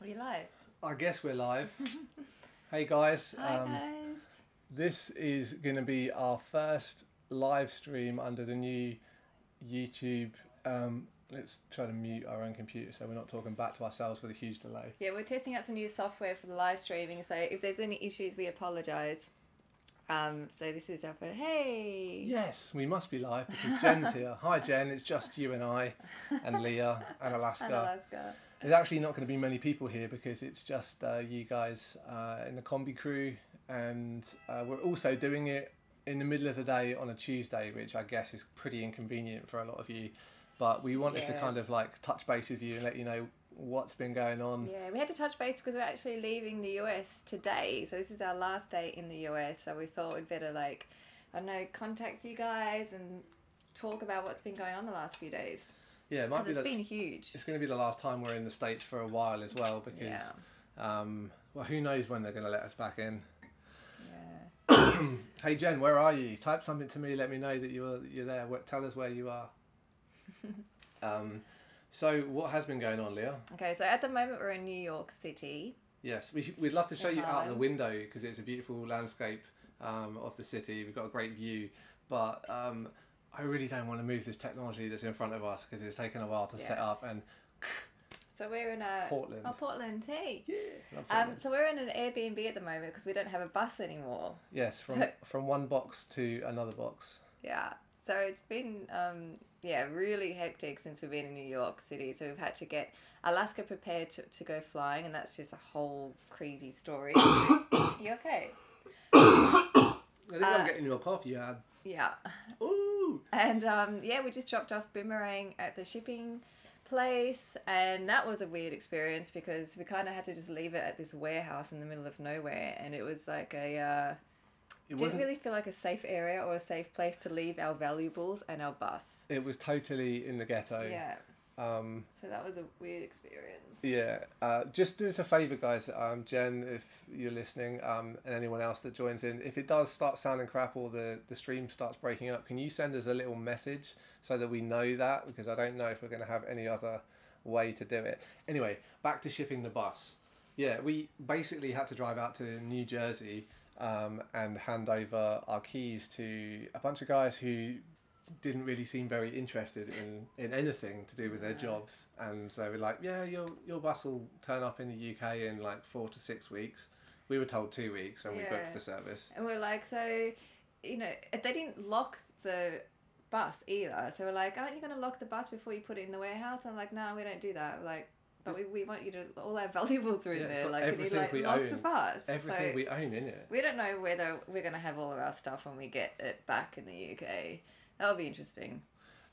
Are you live? I guess we're live. Hey guys. Hi guys. This is going to be our first live stream under the new YouTube. Let's try to mute our own computer so we're not talking back to ourselves with a huge delay. Yeah, we're testing out some new software for the live streaming, so if there's any issues, we apologise. So this is our first... Hey! Yes, we must be live because Jen's here. Hi Jen, it's just you and I and Leah and Alaska. And Alaska. There's actually not going to be many people here because it's just you guys in the Kombi crew, and we're also doing it in the middle of the day on a Tuesday, which I guess is pretty inconvenient for a lot of you. But we wanted to kind of like touch base with you and let you know what's been going on. Yeah, we had to touch base because we're actually leaving the US today. So this is our last day in the US. So we thought we'd better contact you guys and talk about what's been going on the last few days. Yeah, it might be. It's been huge. It's going to be the last time we're in the States for a while as well because, well, who knows when they're going to let us back in. Yeah. Hey Jen, where are you? Type something to me. Let me know that you're there. Tell us where you are. So what has been going on, Leah? Okay, so at the moment we're in New York City. Yes, we'd love to show you out the window because it's a beautiful landscape of the city. We've got a great view, but I really don't want to move this technology that's in front of us because it's taken a while to set up. And so we're in Portland. Oh, Portland, hey. Yeah. So we're in an Airbnb at the moment because we don't have a bus anymore. Yes, from one box to another box. Yeah. So it's been really hectic since we've been in New York City. So we've had to get Alaska prepared to go flying, and that's just a whole crazy story. You okay? I think I'm getting you a coffee ad. Yeah. Ooh. And we just dropped off Boomerang at the shipping place, and that was a weird experience because we kind of had to just leave it at this warehouse in the middle of nowhere, and it was like it didn't really feel like a safe area or a safe place to leave our valuables and our bus. It was totally in the ghetto. Yeah. So that was a weird experience. Yeah. Just do us a favour, guys. Jen, if you're listening, and anyone else that joins in, if it does start sounding crap or the stream starts breaking up, can you send us a little message so that we know that? Because I don't know if we're going to have any other way to do it. Anyway, back to shipping the bus. Yeah, we basically had to drive out to New Jersey and hand over our keys to a bunch of guys who didn't really seem very interested in anything to do with their jobs, and they were like, yeah, your bus will turn up in the UK in like 4 to 6 weeks. We were told 2 weeks when we booked the service, and we're like, so they didn't lock the bus either, so we're like, aren't you going to lock the bus before you put it in the warehouse? And I'm like, no, we don't do that. We're like, but we want you to, all our valuables are in there. Like, can you lock the bus? Everything we own in it. We don't know whether we're going to have all of our stuff when we get it back in the UK. That'll be interesting.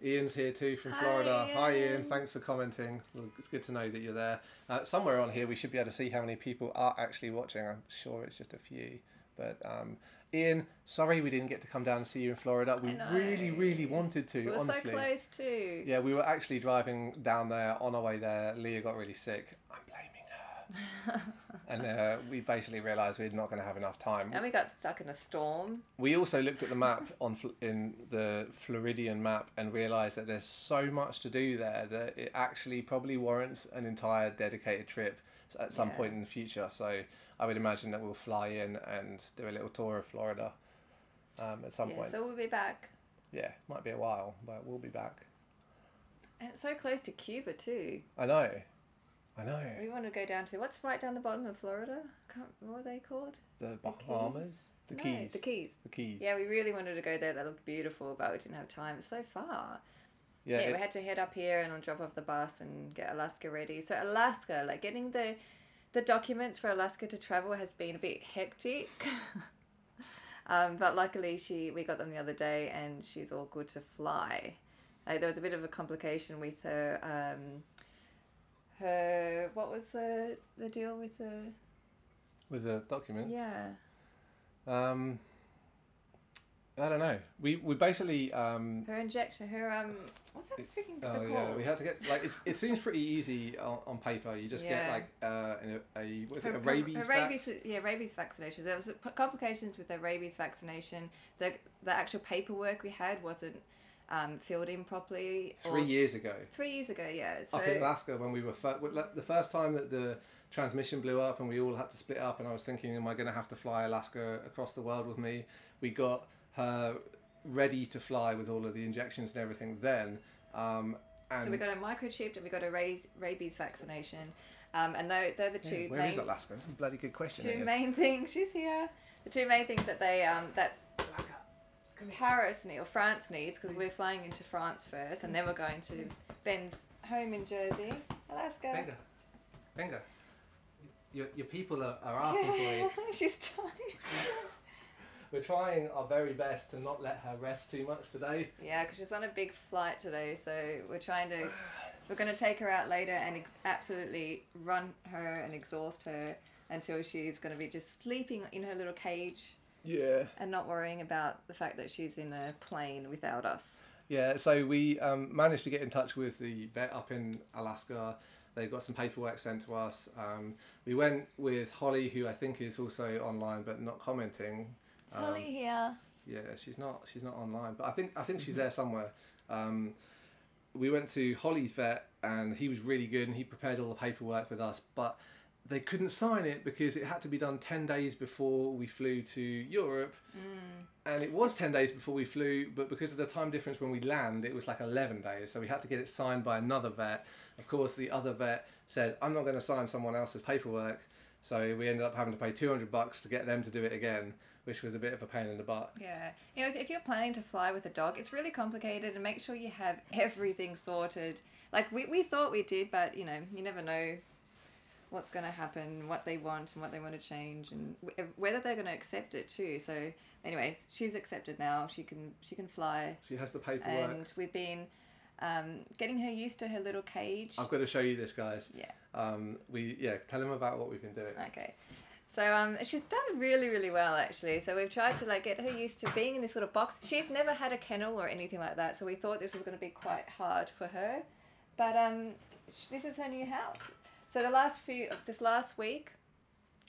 Ian's here too from Florida. Hi Ian, thanks for commenting. Well, it's good to know that you're there. Somewhere on here we should be able to see how many people are actually watching. I'm sure it's just a few. But Ian, sorry we didn't get to come down and see you in Florida. We really wanted to, honestly. We were so close too. Yeah, we were actually driving down there. On our way there, Leah got really sick. I'm blaming her. And we basically realised we're not going to have enough time. And we got stuck in a storm. We also looked at the map in the Floridian map and realised that there's so much to do there that it actually probably warrants an entire dedicated trip at some point in the future. So I would imagine that we'll fly in and do a little tour of Florida at some point. So we'll be back. Yeah, might be a while, but we'll be back. And it's so close to Cuba too. I know. We want to go down to, what's right down the bottom of Florida? What are they called? The Bahamas? The Keys. The Keys. The Keys. Yeah, we really wanted to go there. That looked beautiful, but we didn't have time. It's so far. Yeah, we had to head up here and I'll drop off the bus and get Alaska ready. So Alaska, like getting the documents for Alaska to travel has been a bit hectic. But luckily we got them the other day and she's all good to fly. There was a bit of a complication with her... what was the deal with the document? Yeah. I don't know. We basically her injection, what's that freaking called? Yeah, we had to get it seems pretty easy on paper. You just get like a rabies rabies vaccination. There was complications with the rabies vaccination. The actual paperwork we had wasn't filled in properly. 3 years ago. 3 years ago, yeah. So, up in Alaska when we were the first time that the transmission blew up and we all had to split up, and I was thinking, am I going to have to fly Alaska across the world with me? We got her ready to fly with all of the injections and everything then. And so we got her microchipped and we got her rabies vaccination. And they're the two where is Alaska? That's a bloody good question. Two main things. She's here. The two main things that they that France needs, because we're flying into France first, and then we're going to Ben's home in Jersey, Alaska. Venga. Your people are asking for you. She's tired. We're trying our very best to not let her rest too much today. Yeah, because she's on a big flight today, so we're going to take her out later and absolutely run her and exhaust her until she's going to be just sleeping in her little cage. Yeah. And not worrying about the fact that she's in a plane without us. Yeah, so we managed to get in touch with the vet up in Alaska. They got some paperwork sent to us. We went with Holly, who I think is also online but not commenting. Is Holly here? Yeah, she's not online, but I think she's there somewhere. We went to Holly's vet and he was really good and he prepared all the paperwork with us, but they couldn't sign it because it had to be done 10 days before we flew to Europe. And it was 10 days before we flew, but because of the time difference when we land, it was like 11 days. So we had to get it signed by another vet. Of course, the other vet said, I'm not going to sign someone else's paperwork. So we ended up having to pay $200 to get them to do it again, which was a bit of a pain in the butt. Yeah. You know, if you're planning to fly with a dog, it's really complicated, and make sure you have everything sorted. Like we thought we did, but you know, you never know what's going to happen, what they want and what they want to change, and whether they're going to accept it too. So anyway, she's accepted now. She can fly. She has the paperwork. And we've been getting her used to her little cage. I've got to show you this, guys. Yeah. Tell them about what we've been doing. Okay. So she's done really, really well actually. So we've tried to like get her used to being in this little box. She's never had a kennel or anything like that, so we thought this was going to be quite hard for her. But this is her new house. So this last week,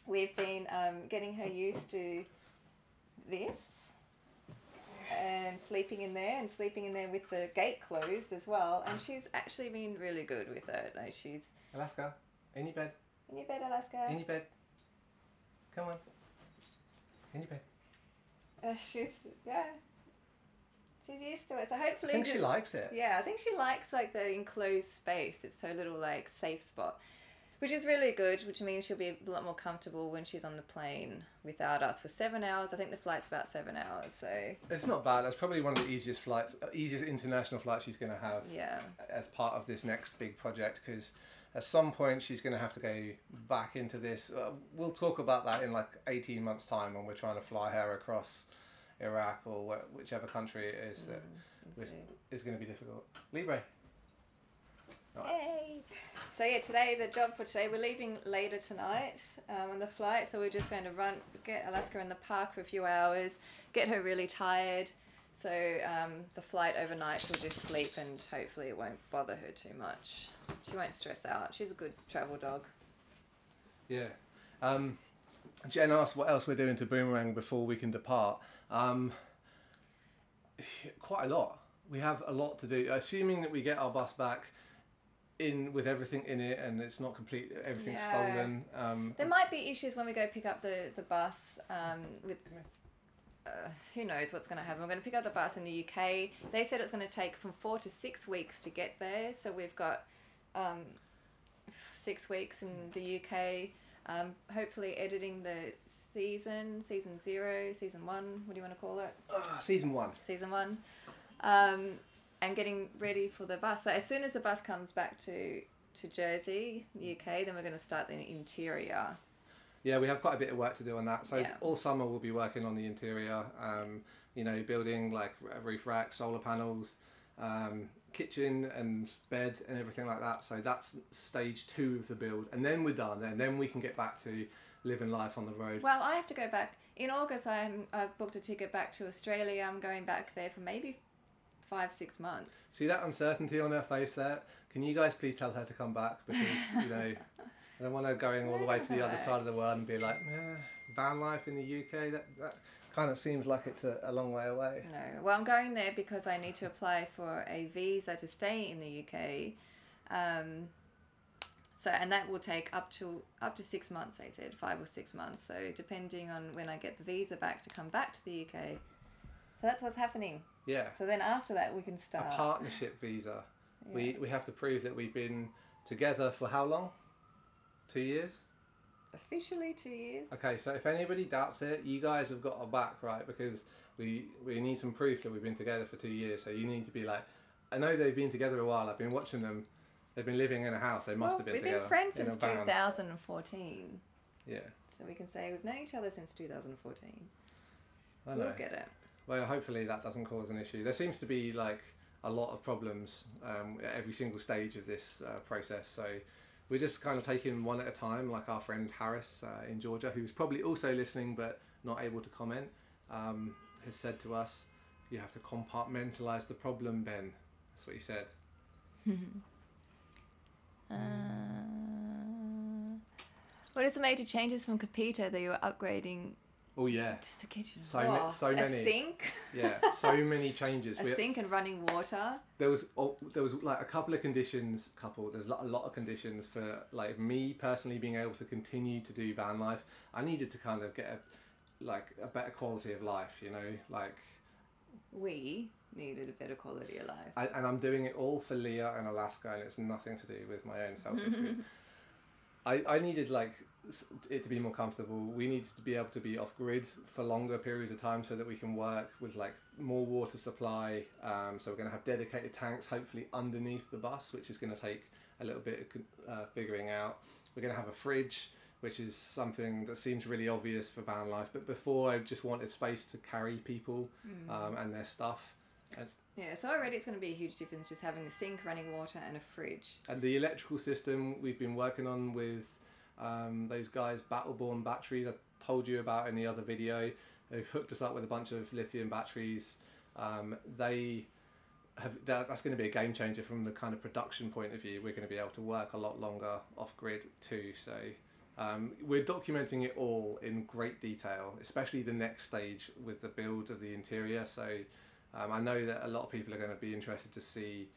we've been getting her used to this and sleeping in there with the gate closed as well. And she's actually been really good with it. Like she's Alaska, in your bed. In your bed, Alaska. In your bed. Come on. In your bed. She's used to it. So hopefully, I think she likes it. Yeah, I think she likes like the enclosed space. It's her little like safe spot, which is really good. Which means she'll be a lot more comfortable when she's on the plane without us for 7 hours. I think the flight's about 7 hours. So it's not bad. That's probably one of the easiest international flights she's going to have. Yeah. As part of this next big project, because at some point she's going to have to go back into this. We'll talk about that in like 18 months' time when we're trying to fly her across Iraq or whichever country it is that is going to be difficult. Libre. Right. Hey! So yeah, the job for today, we're leaving later tonight on the flight, so we're just going to get Alaska in the park for a few hours, get her really tired, so the flight overnight she'll just sleep and hopefully it won't bother her too much. She won't stress out. She's a good travel dog. Yeah. Jen asked what else we're doing to Boomerang before we can depart. Quite a lot. We have a lot to do. Assuming that we get our bus back in with everything in it and it's not complete, everything's stolen. There might be issues when we go pick up the bus with... who knows what's going to happen. We're going to pick up the bus in the UK. They said it's going to take from 4 to 6 weeks to get there. So we've got 6 weeks in the UK. Hopefully editing the season 0, season 1, what do you want to call it? Season 1. Season 1. And getting ready for the bus. So as soon as the bus comes back to Jersey, UK, then we're going to start the interior. Yeah, we have quite a bit of work to do on that. So all summer we'll be working on the interior, building like roof racks, solar panels, kitchen and bed and everything like that. So that's stage 2 of the build. And then we're done. And then we can get back to living life on the road. Well, I have to go back. In August, I've booked a ticket back to Australia. I'm going back there for maybe 5-6 months. See that uncertainty on her face there? Can you guys please tell her to come back? Because, I don't want her going all the way to the other side of the world and be like, van life in the UK? That kind of seems like it's a long way away. No. Well, I'm going there because I need to apply for a visa to stay in the UK. So, and that will take up to 6 months, they said, 5 or 6 months. So depending on when I get the visa back to come back to the UK. So that's what's happening. Yeah. So then after that we can start. A partnership visa. Yeah. We have to prove that we've been together for how long? 2 years? Officially 2 years. Okay, so if anybody doubts it, you guys have got our back, right? Because we need some proof that we've been together for 2 years. So you need to be like, I know they've been together a while. I've been watching them. They've been living in a house. They must have been together. We've been friends since 2014. Yeah. So we can say we've known each other since 2014. I know. We'll get it. Well, hopefully that doesn't cause an issue. There seems to be like a lot of problems at every single stage of this process. So we're just kind of taking one at a time, like our friend Harris in Georgia, who's probably also listening but not able to comment, has said to us, you have to compartmentalize the problem, Ben. That's what he said. What is the major changes from Capita that you were upgrading? Oh yeah, to the kitchen? So many. A sink. Yeah, so many changes. A sink and running water. There was like a couple of conditions. There's a lot of conditions for like me personally being able to continue to do van life. I needed to kind of get a better quality of life. You know, like we needed a better quality of life. And I'm doing it all for Leah and Alaska, and it's nothing to do with my own selfish good. I needed like it to be more comfortable. We needed to be able to be off grid for longer periods of time so that we can work with like more water supply. So we're going to have dedicated tanks, hopefully underneath the bus, which is going to take a little bit of figuring out. We're going to have a fridge, which is something that seems really obvious for van life. But before, I just wanted space to carry people and their stuff. Yeah, so already it's going to be a huge difference just having a sink, running water and a fridge. And the electrical system we've been working on with those guys, Battleborn Batteries, I told you about in the other video. They've hooked us up with a bunch of lithium batteries. That's going to be a game changer from the kind of production point of view. We're going to be able to work a lot longer off grid too. So we're documenting it all in great detail, especially the next stage with the build of the interior. So I know that a lot of people are going to be interested to see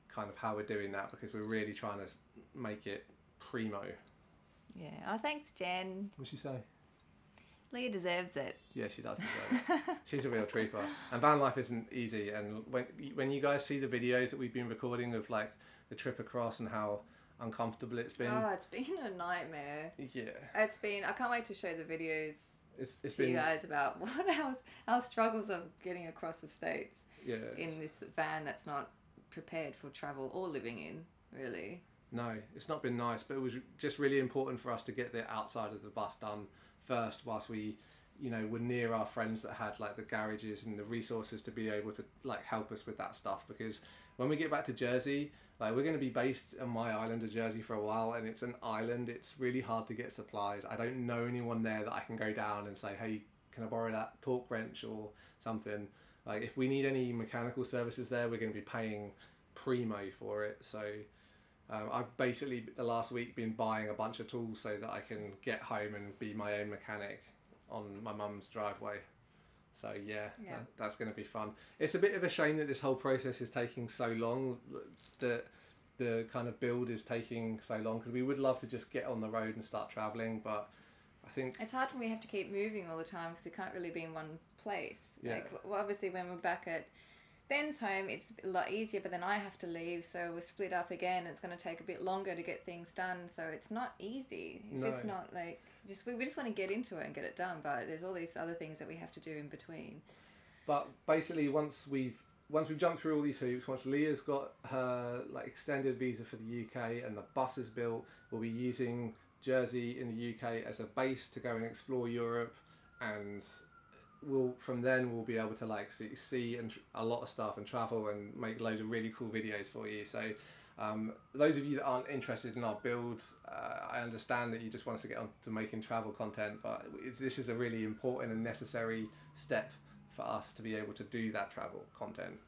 kind of how we're doing that, because we're really trying to make it primo. Yeah. Oh, thanks, Jen. What'd she say? Leah deserves it. Yeah, she does deserve it. She's a real trooper. And van life isn't easy. And when you guys see the videos that we've been recording of like the trip across and how uncomfortable it's been. Oh, it's been a nightmare. Yeah. I can't wait to show the videos it's to you guys about what our struggles of getting across the States in this van that's not prepared for travel or living in, really. No, it's not been nice, but it was just really important for us to get the outside of the bus done first, whilst we, were near our friends that had like the garages and the resources to be able to like help us with that stuff. Because when we get back to Jersey, like we're going to be based on my island of Jersey for a while, and it's an island. It's really hard to get supplies. I don't know anyone there that I can go down and say, hey, can I borrow that torque wrench or something? Like if we need any mechanical services there, we're going to be paying primo for it. So I've basically the last week been buying a bunch of tools so that I can get home and be my own mechanic on my mum's driveway. So that's going to be fun. It's a bit of a shame that this whole process is taking so long, that the kind of build is taking so long, because we would love to just get on the road and start travelling, but I think it's hard when we have to keep moving all the time because we can't really be in one place. Yeah. Like, well, obviously when we're back at Ben's home, it's a lot easier, but then I have to leave, so we're split up again. It's going to take a bit longer to get things done, so it's not easy. It's just not like we just want to get into it and get it done, but there's all these other things that we have to do in between. But basically, once we've jumped through all these hoops, once Leah's got her like extended visa for the UK and the bus is built, we'll be using Jersey in the UK as a base to go and explore Europe, and from then we'll be able to like see a lot of stuff and travel and make loads of really cool videos for you. So those of you that aren't interested in our builds, I understand that you just want us to get on to making travel content, but this is a really important and necessary step for us to be able to do that travel content.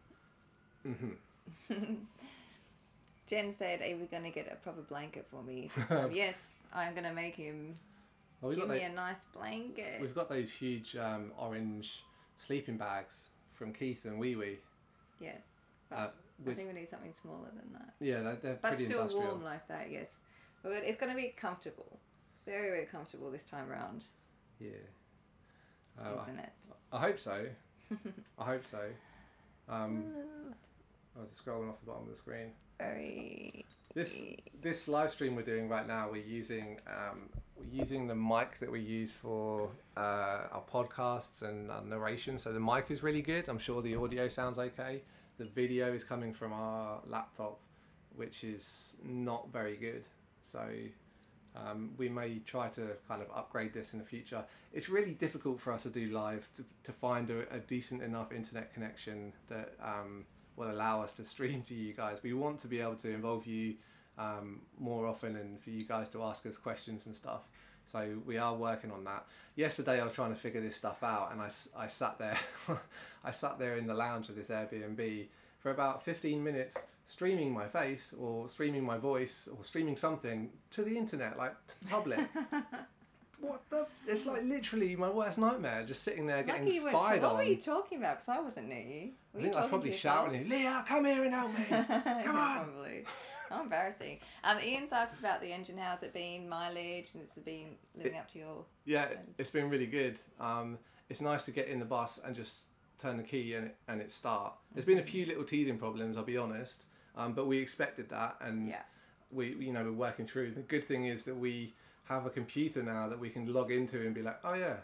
Jen said, are we going to get a proper blanket for me this time? Yes, I'm going to make him Well, Give me a nice blanket. We've got those huge orange sleeping bags from Keith and Wee Wee. Yes. I think we need something smaller than that. Yeah, they're but pretty still industrial. Warm like that, yes. But it's going to be comfortable. Very, very comfortable this time round. Yeah. Isn't it? I hope so. I hope so. I was scrolling off the bottom of the screen. This live stream we're doing right now, we're using the mic that we use for our podcasts and narration. So the mic is really good. I'm sure the audio sounds okay. The video is coming from our laptop, which is not very good. So we may try to kind of upgrade this in the future. It's really difficult for us to do live to find a decent enough internet connection that will allow us to stream to you guys. We want to be able to involve you more often and for you guys to ask us questions and stuff. So we are working on that. Yesterday I was trying to figure this stuff out, and I sat there I sat there in the lounge of this Airbnb for about 15 minutes streaming my face or streaming my voice or streaming something to the internet, like public. What the? It's like literally my worst nightmare, just sitting there getting spied on. What were you talking about? Because I wasn't near you. I think I was probably shouting, "Leah, come here and help me! Come on!" Probably. How embarrassing. Ian's asked about the engine. How's it been? Mileage, and it's been living up to your... Yeah, it's been really good. It's nice to get in the bus and just turn the key and it start. There's been a few little teething problems, I'll be honest, but we expected that, and we're working through. The good thing is that we have a computer now that we can log into and be like, oh yeah,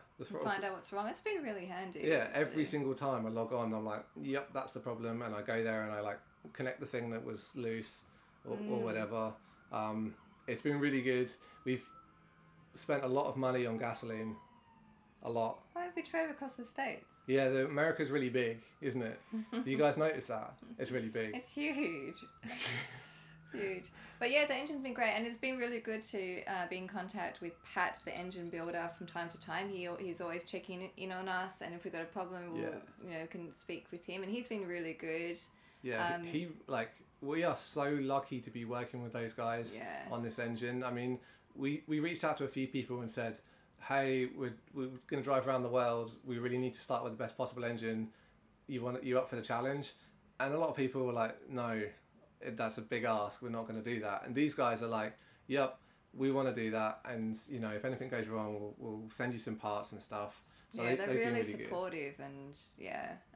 find out what's wrong. It's been really handy. Yeah, actually. Every single time I log on, I'm like, yep, that's the problem, and I go there and I like connect the thing that was loose or whatever. It's been really good. We've spent a lot of money on gasoline. A lot. Why have we drove across the States? Yeah, America's really big, isn't it? Do you guys notice that? It's really big. It's huge. It's huge. But yeah, the engine's been great, and it's been really good to be in contact with Pat, the engine builder, from time to time. He's always checking in on us, and if we've got a problem, we'll can speak with him, and he's been really good. Yeah, we are so lucky to be working with those guys on this engine. I mean, we reached out to a few people and said, hey, we're going to drive around the world. We really need to start with the best possible engine. You up for the challenge? And a lot of people were like, no, that's a big ask. We're not going to do that. And these guys are like, yep, we want to do that. And if anything goes wrong, we'll send you some parts and stuff. So they're really supportive, and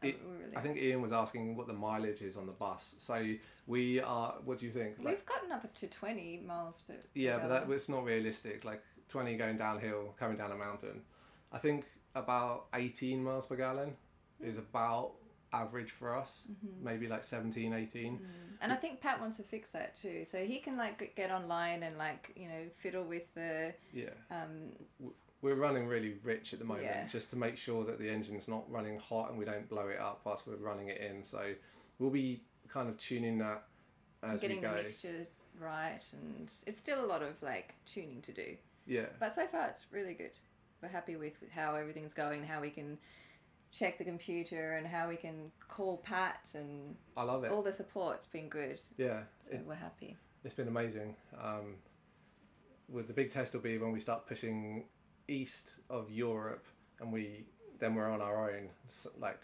I think Ian was asking what the mileage is on the bus. So we are. What do you think? We've gotten up to 20 miles per. Yeah, but it's not realistic. Like 20 going downhill, coming down a mountain. I think about 18 miles per gallon is about average for us. Maybe like 17, 18. And I think Pat wants to fix that too, so he can get online and fiddle with the. Yeah. We're running really rich at the moment, just to make sure that the engine's not running hot and we don't blow it up whilst we're running it in. So we'll be kind of tuning that as we go. Getting the mixture right, and it's still a lot of tuning to do. Yeah. But so far it's really good. We're happy with how everything's going, how we can check the computer and how we can call Pat, and I love it. All the support's been good. Yeah. So we're happy. It's been amazing. With the big test will be when we start pushing east of Europe, and then we're on our own,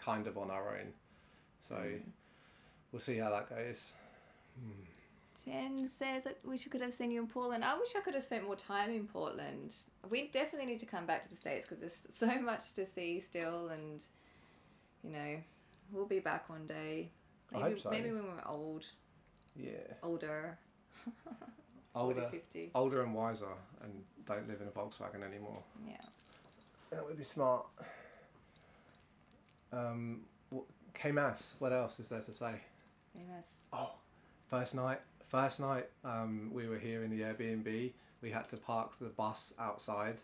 kind of on our own. So we'll see how that goes. Jen says that we could have seen you in Portland. I wish I could have spent more time in Portland. We definitely need to come back to the States because there's so much to see still, and we'll be back one day. I hope so. Maybe when we're old. Yeah. Older. 40, 50. Older and wiser, and don't live in a Volkswagen anymore. Yeah. That would be smart. K-Mass, what else is there to say? K-Mass. Oh, first night, we were here in the Airbnb. We had to park the bus outside,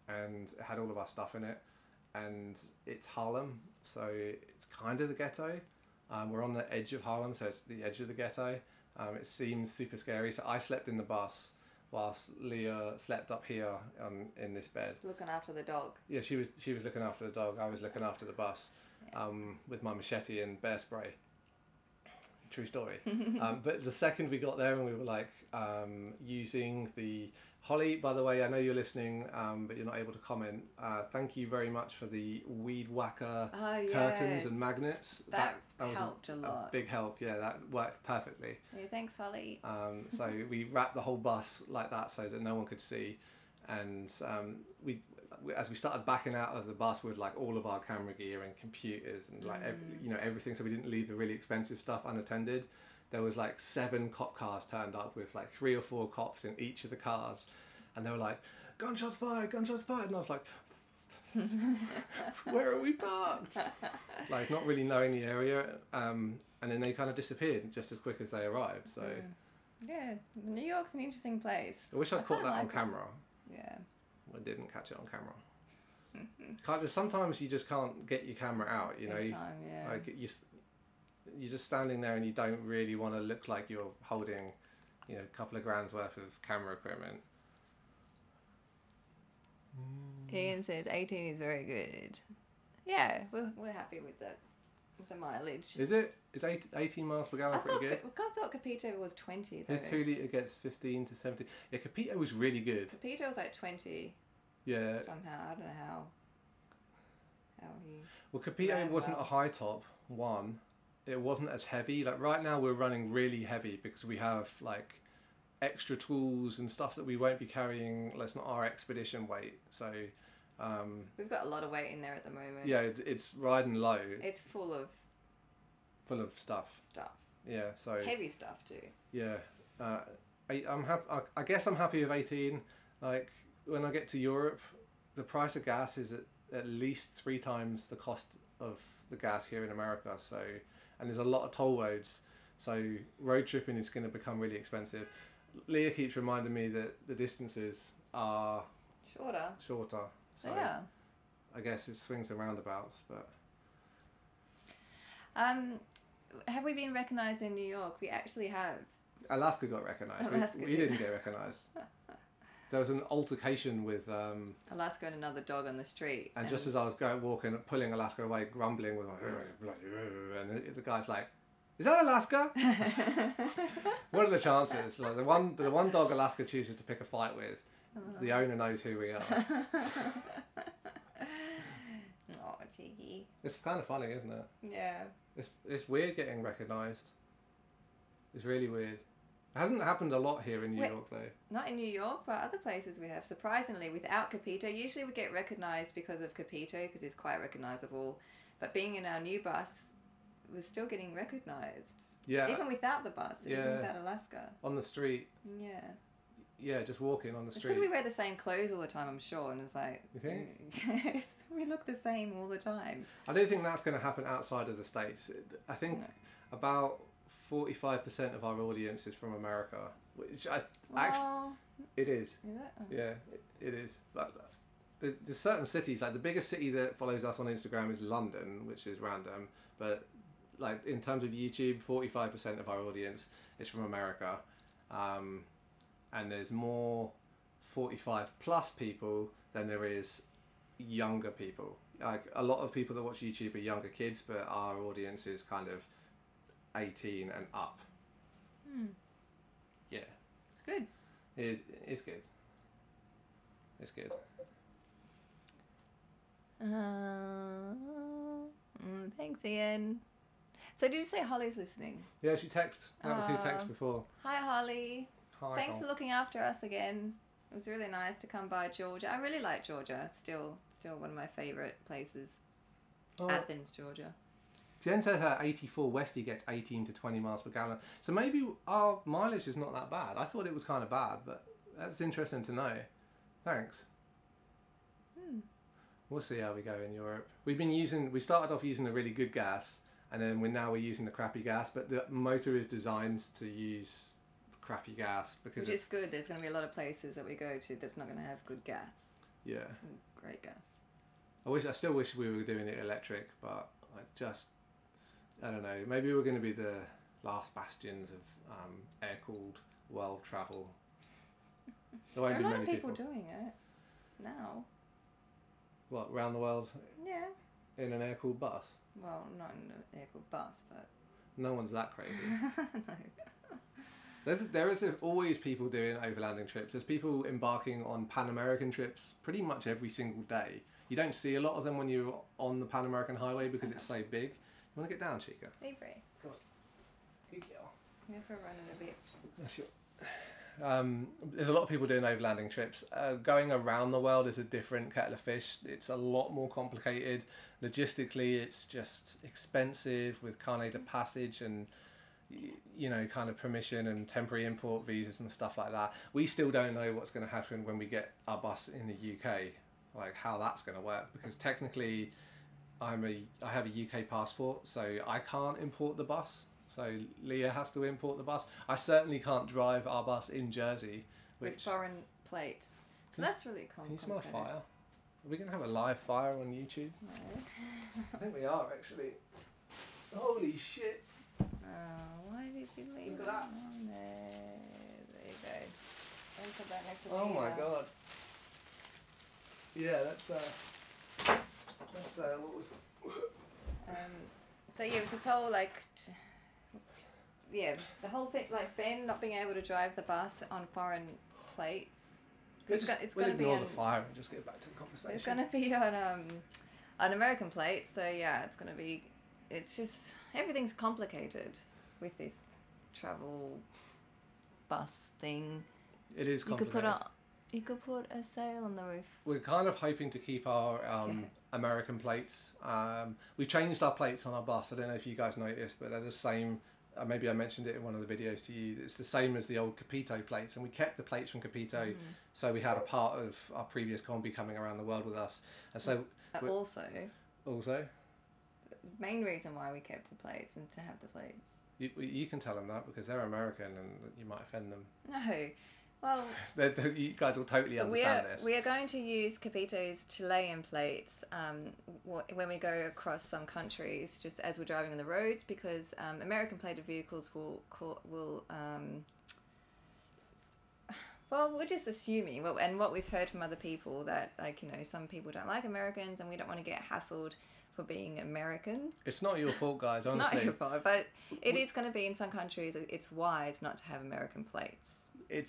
and it had all of our stuff in it. And it's Harlem, so it's kind of the ghetto. We're on the edge of Harlem, so it's the edge of the ghetto. It seems super scary. So I slept in the bus whilst Leah slept up here in this bed. Looking after the dog. Yeah, she was looking after the dog. I was looking after the bus with my machete and bear spray. true story. But the second we got there and we were like using the Holly, by the way, I know you're listening, but you're not able to comment. Thank you very much for the weed whacker curtains and magnets. That was helped a lot. A big help, yeah, that worked perfectly. Yeah, thanks, Holly. So we wrapped the whole bus like that so that no one could see. And we as we started backing out of the bus with like all of our camera gear and computers and like everything, so we didn't leave the really expensive stuff unattended. There was like 7 cop cars turned up with like 3 or 4 cops in each of the cars, and they were like, gunshots fired, gunshots fired, and I was like, where are we parked? Like not really knowing the area, and then they kind of disappeared just as quick as they arrived. So yeah, New York's an interesting place. I wish I'd caught that on camera. Yeah, I didn't catch it on camera. Sometimes you just can't get your camera out, you know. Like you're just standing there and you don't really want to look like you're holding, you know, a couple of grand's worth of camera equipment. Ian says 18 is very good. Yeah, we're happy with that, with the mileage. Is it? Is 18 miles per gallon pretty good? I thought Capito was 20 though. His 2 litre gets 15 to 17. Yeah, Capito was really good. Capito was like 20. Yeah. Somehow, I don't know how he... Well, Capito wasn't a high top one. It wasn't as heavy. Like right now we're running really heavy because we have like extra tools and stuff that we won't be carrying. That's not our expedition weight. So we've got a lot of weight in there at the moment. Yeah, it's riding low. It's full of stuff. Yeah, so heavy stuff too. Yeah, I'm happy. I guess I'm happy with 18. Like when I get to Europe, the price of gas is at least 3 times the cost of the gas here in America. So, and there's a lot of toll roads. So road tripping is going to become really expensive. Leah keeps reminding me that the distances are shorter. So yeah. I guess it swings and roundabouts, but. Have we been recognised in New York? We actually have. Alaska got recognised. We didn't get recognised. There was an altercation with Alaska and another dog on the street. And just as I was walking, pulling Alaska away, grumbling with and the guy's like, "Is that Alaska?" What are the chances? Like the one dog Alaska chooses to pick a fight with, the owner knows who we are. Oh, cheeky. It's kind of funny, isn't it? Yeah. It's weird getting recognised. It's really weird. It hasn't happened a lot here in New York though. Not in New York, but other places we have. Surprisingly, without Capito, usually we get recognised because of Capito because he's quite recognisable. But being in our new bus, we're still getting recognised. Yeah. Even without the bus, even without Alaska. On the street. Yeah. Yeah, just walking on the street. It's because we wear the same clothes all the time, I'm sure, and it's like... You think? We look the same all the time. I don't think that's going to happen outside of the States. I think about 45% of our audience is from America, which actually... It is. Is it? Oh. Yeah, it is. But there's certain cities, like the biggest city that follows us on Instagram is London, which is random, but like in terms of YouTube, 45% of our audience is from America. And there's more 45 plus people than there is younger people. Like a lot of people that watch YouTube are younger kids, but our audience is kind of 18 and up. Yeah. It's good. It's good. It's good. Thanks, Ian. So did you say Holly's listening? Yeah, she texted. That was who texted before. Hi, Holly. Hi, Thanks for looking after us again. It was really nice to come by Georgia. I really like Georgia. Still one of my favourite places. Athens, Georgia. Jen said her 84 Westie gets 18 to 20 miles per gallon. So maybe our mileage is not that bad. I thought it was kind of bad, but that's interesting to know. Thanks. We'll see how we go in Europe. We started off using a really good gas, and then we're using the crappy gas, but the motor is designed to use crappy gas because which is good. There's going to be a lot of places that we go to that's not going to have good gas. Yeah. Great gas. I still wish we were doing it electric, but I don't know. Maybe we're going to be the last bastions of air-cooled world travel. There are a lot of people doing it now. What, around the world? Yeah. In an air-cooled bus? Well, not in an air-cooled bus, but... No one's that crazy. No. There is always people doing overlanding trips. There's people embarking on Pan American trips pretty much every single day. You don't see a lot of them when you're on the Pan American Highway because it's so big. You want to get down, Chica? Be free. Come on. Good girl. I'm going for a run in a bit. That's your... there's a lot of people doing overlanding trips. Going around the world is a different kettle of fish. It's a lot more complicated. Logistically, it's just expensive with carnet de passage and, you know, kind of permission and temporary import visas and stuff like that. We still don't know what's going to happen when we get our bus in the UK, like how that's going to work, because technically I have a UK passport, so I can't import the bus. So Leah has to import the bus. I certainly can't drive our bus in Jersey. With foreign plates. So that's really complicated. Can you smell fire? Are we going to have a live fire on YouTube? No. I think we are, actually. Holy shit. Oh, why did you leave Look it at that. on there? There you go. Don't put that next to Oh me, my god. Yeah, that's what was it? So yeah, with this whole the whole thing, like Ben not being able to drive the bus on foreign plates. We'll ignore the fire and just get back to the conversation. It's gonna be on American plates, so yeah, it's just everything's complicated with this travel bus thing. It is complicated. You could put a sail on the roof. We're kind of hoping to keep our American plates. We've changed our plates on our bus. I don't know if you guys noticed, but they're the same. Maybe I mentioned it in one of the videos to you. It's the same as the old Capito plates, and we kept the plates from Capito, so we had a part of our previous Kombi coming around the world with us. And so also, the main reason why we kept the plates and to have the plates. You can tell them that because they're American and you might offend them. No. Well, you guys will totally understand this. We are going to use Capito's Chilean plates when we go across some countries, just as we're driving on the roads, because American plated vehicles will well, we're just assuming, and what we've heard from other people, that some people don't like Americans and we don't want to get hassled for being American. It's not your fault, guys, honestly. It's not your fault, but it is going to be in some countries, it's wise not to have American plates.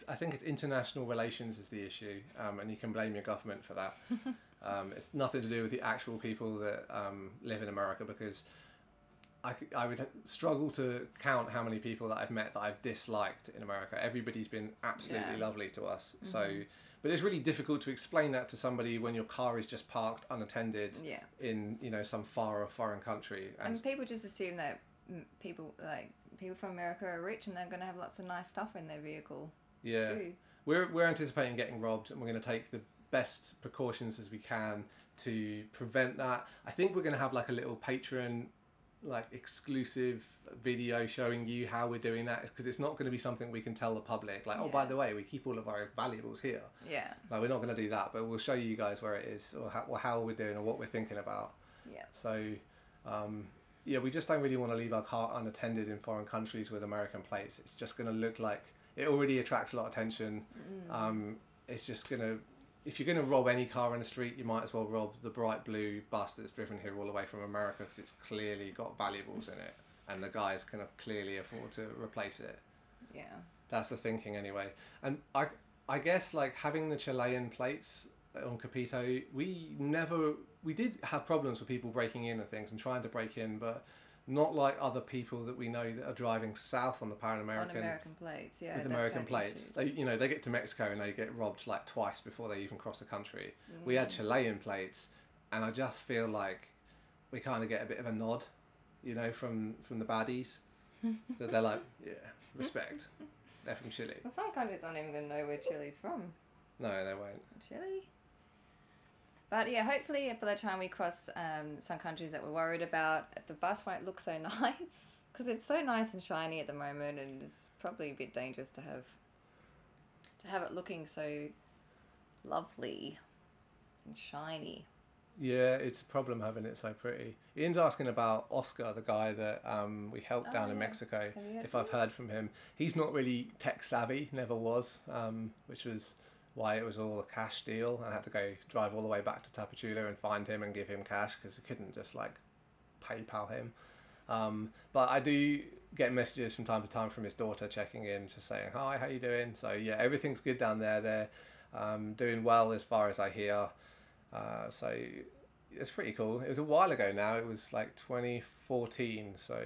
I think it's international relations is the issue, and you can blame your government for that. It's nothing to do with the actual people that live in America, because I would struggle to count how many people that I've met that I've disliked in America. Everybody's been absolutely lovely to us. Mm-hmm. So, but it's really difficult to explain that to somebody when your car is just parked unattended in some far off foreign country. And people just assume that people from America are rich and they're going to have lots of nice stuff in their vehicle. Yeah, too. We're anticipating getting robbed, and we're going to take the best precautions as we can to prevent that. I think we're going to have like a little Patreon exclusive video showing you how we're doing that, because it's not going to be something we can tell the public, oh, by the way, we keep all of our valuables here. Yeah, we're not going to do that, but we'll show you guys where it is, or how we're doing, or what we're thinking about. Yeah, so we just don't really want to leave our car unattended in foreign countries with American plates. It's just going to look like it already attracts a lot of attention. It's just going to, if you're going to rob any car in the street, you might as well rob the bright blue bus that's driven here all the way from America, because it's clearly got valuables in it, and the guys can clearly afford to replace it. Yeah, that's the thinking anyway. And I guess having the Chilean plates on Capito, we did have problems with people breaking in and things and trying to break in, but not like other people that we know that are driving south on the Pan American. On American plates, yeah. With American plates. They get to Mexico and they get robbed twice before they even cross the country. We had Chilean plates, and I just feel like we kind of get a bit of a nod, from the baddies. That they're like, yeah, respect. They're from Chile. Well, some countries aren't even going to know where Chile's from. No, they won't. Chile? But yeah, hopefully by the time we cross some countries that we're worried about, the bus won't look so nice, because it's so nice and shiny at the moment, and it's probably a bit dangerous to have it looking so lovely and shiny. Yeah, it's a problem having it so pretty. Ian's asking about Oscar, the guy that we helped down in Mexico, if I've heard from him. He's not really tech savvy, never was, which was why it was all a cash deal. I had to go drive all the way back to Tapachula and find him and give him cash, because we couldn't just PayPal him. But I do get messages from time to time from his daughter checking in, just saying, hi, how you doing? So yeah, everything's good down there. They're doing well as far as I hear. So it's pretty cool. It was a while ago now. It was like 2014. So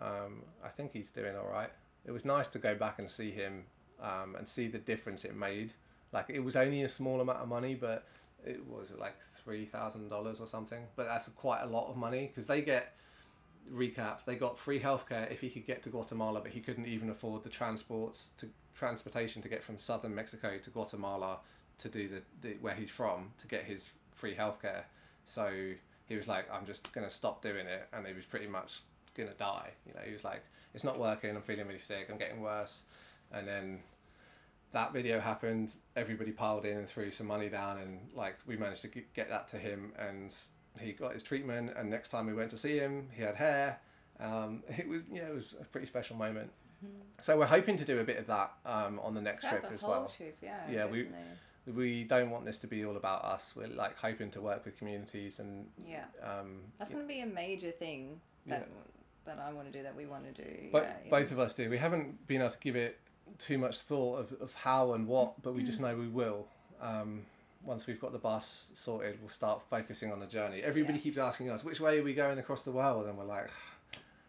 I think he's doing all right. It was nice to go back and see him and see the difference it made. Like, it was only a small amount of money, but it was like $3,000 or something. But that's quite a lot of money, because they get, recap, they got free healthcare if he could get to Guatemala, but he couldn't even afford the transportation to get from southern Mexico to Guatemala to do the where he's from, to get his free healthcare. So he was like, I'm just gonna stop doing it, and he was pretty much gonna die. You know, he was like, it's not working, I'm feeling really sick, I'm getting worse. And then that video happened, everybody piled in and threw some money down, and like, we managed to get that to him, and he got his treatment. And next time we went to see him, he had hair. It was a pretty special moment. So we're hoping to do a bit of that on the next trip as well. Trip, yeah, definitely. We don't want this to be all about us. We're like hoping to work with communities, and that's going to be a major thing that I want to do, that we want to do. But both of us do. We haven't been able to give it too much thought of how and what, but we just know we will. Once we've got the bus sorted, we'll start focusing on the journey. Everybody keeps asking us, which way are we going across the world? And we're like,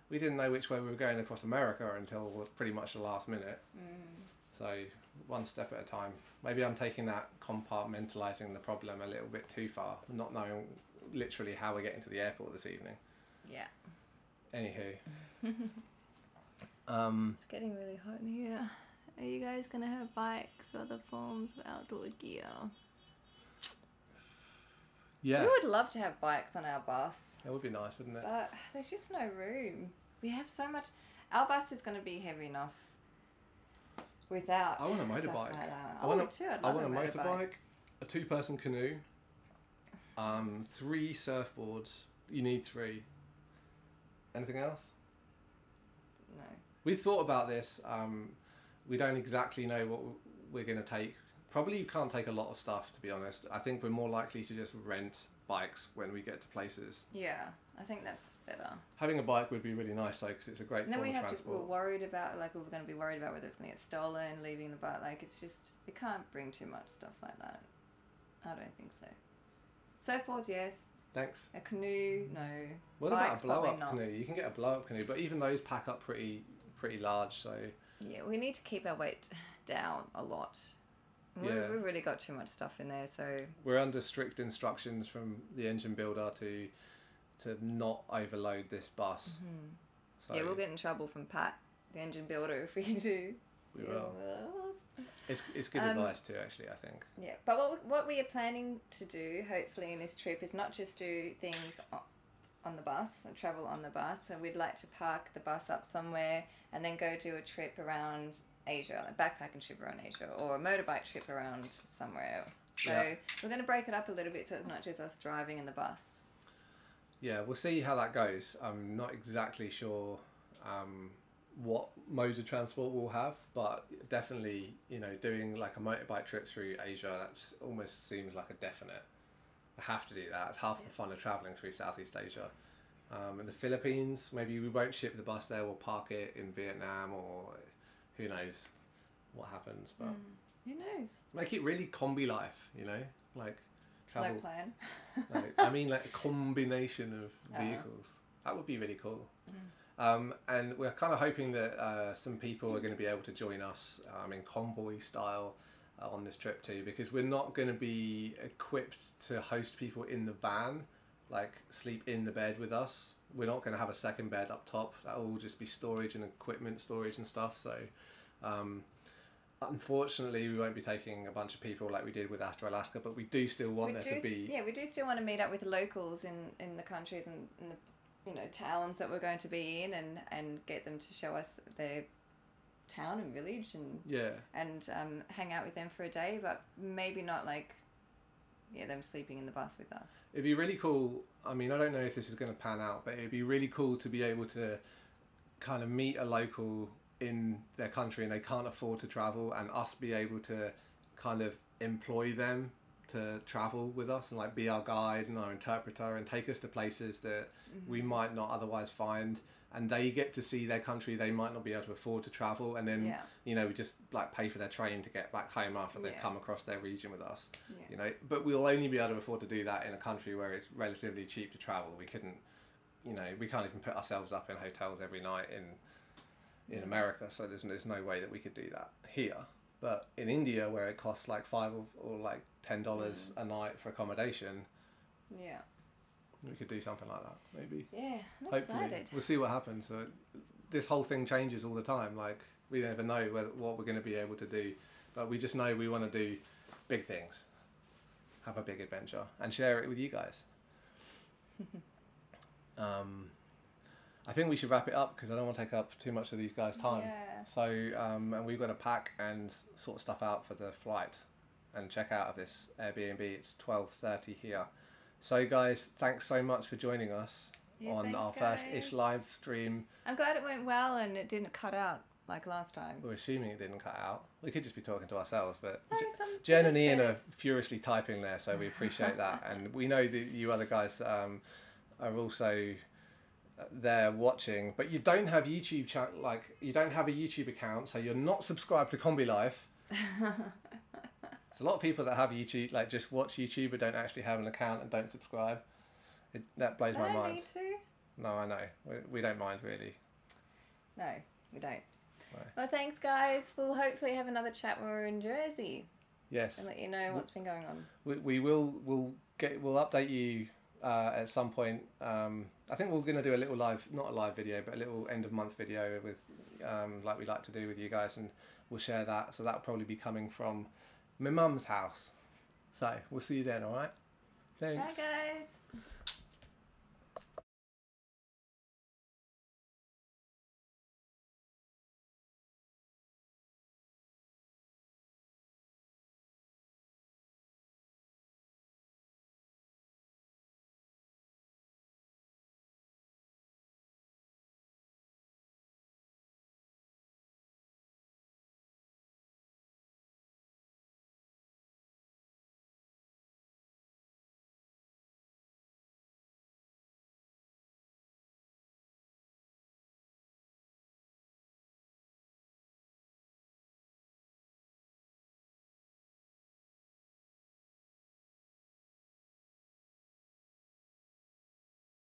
we didn't know which way we were going across America until pretty much the last minute. So one step at a time. Maybe I'm taking that compartmentalising the problem a little bit too far, not knowing literally how we're getting to the airport this evening. Yeah. Anywho. It's getting really hot in here. Are you guys going to have bikes or other forms of outdoor gear? Yeah. We would love to have bikes on our bus. That would be nice, wouldn't it? But there's just no room. We have so much. Our bus is going to be heavy enough without. I want a motorbike. Like that. I want too. I'd love a motorbike, a 2-person canoe, 3 surfboards. You need 3. Anything else? No. We thought about this. We don't exactly know what we're going to take. Probably you can't take a lot of stuff, to be honest. I think we're more likely to just rent bikes when we get to places. Yeah, I think that's better. Having a bike would be really nice, though, because it's a great form of transport. We're worried about, like, we're going to be worried about whether it's going to get stolen, leaving the bike. Like, it's just, we can't bring too much stuff like that. I don't think so. Surfboards, yes. Thanks. A canoe, no. What Bikes, about a blow-up canoe? You can get a blow-up canoe, but even those pack up pretty large, so... Yeah, we need to keep our weight down a lot. We've really got too much stuff in there, so... We're under strict instructions from the engine builder to not overload this bus. So yeah, we'll get in trouble from Pat, the engine builder, if we do. We will. It's good advice too, actually, I think. Yeah, but what we are planning to do, hopefully, in this trip is not just do things on the bus and travel on the bus. So we'd like to park the bus up somewhere and then go do a trip around Asia, like backpacking trip around Asia, or a motorbike trip around somewhere. So we're going to break it up a little bit so it's not just us driving in the bus. Yeah, we'll see how that goes. I'm not exactly sure what modes of transport we'll have, but definitely, doing like a motorbike trip through Asia, that almost seems like a definite. I have to do that. It's half the fun of travelling through Southeast Asia. In the Philippines, maybe we won't ship the bus there, we'll park it in Vietnam, or who knows what happens, but who knows? Make it really Kombi life, like travel. No plan. I mean, like a combination of vehicles. That would be really cool. And we're kind of hoping that some people are going to be able to join us in convoy style on this trip too, because we're not going to be equipped to host people in the van, like sleep in the bed with us. We're not going to have a second bed up top. That will just be storage and equipment storage and stuff. So unfortunately, we won't be taking a bunch of people like we did with Astro Alaska, but we do still want there to be... Yeah, we do still want to meet up with locals in the countries and in the towns that we're going to be in, and get them to show us their town and village, and hang out with them for a day, but maybe not like them sleeping in the bus with us. It'd be really cool. I mean, I don't know if this is going to pan out, but it'd be really cool to be able to kind of meet a local in their country and they can't afford to travel, and us be able to kind of employ them to travel with us and like be our guide and our interpreter and take us to places that we might not otherwise find, and they get to see their country they might not be able to afford to travel, and then you know, we just like pay for their train to get back home after they've come across their region with us. You know, but we'll only be able to afford to do that in a country where it's relatively cheap to travel. We couldn't, you know, we can't even put ourselves up in hotels every night in America, so there's no way that we could do that here. But in India, where it costs like $5 or like $10 a night for accommodation, we could do something like that, maybe. Yeah, I'm hopefully excited. We'll see what happens. So this whole thing changes all the time. Like, we never know what we're going to be able to do, but we just know we want to do big things, have a big adventure, and share it with you guys. I think we should wrap it up because I don't want to take up too much of these guys' time. So, and we've got to pack and sort stuff out for the flight and check out of this Airbnb. It's 12:30 here. So, guys, thanks so much for joining us on our first-ish live stream. I'm glad it went well and it didn't cut out like last time. We're assuming it didn't cut out. We could just be talking to ourselves, but No, Jen and Ian are furiously typing there, so we appreciate that. And we know that you other guys are also there watching, but you don't have YouTube you don't have a YouTube account, so you're not subscribed to Kombi Life. There's a lot of people that have YouTube, like just watch YouTube but don't actually have an account and don't subscribe. That blows my mind. I need to. No, I know. We don't mind really. No, we don't. No. Well, thanks, guys. We'll hopefully have another chat when we're in Jersey. Yes. And let you know what's been going on. We'll update you at some point. I think we're going to do a little live, not a live video, but a little end of month video with, like we like to do with you guys, and we'll share that. So that'll probably be coming from my mum's house. So we'll see you then, all right? Thanks. Bye, guys.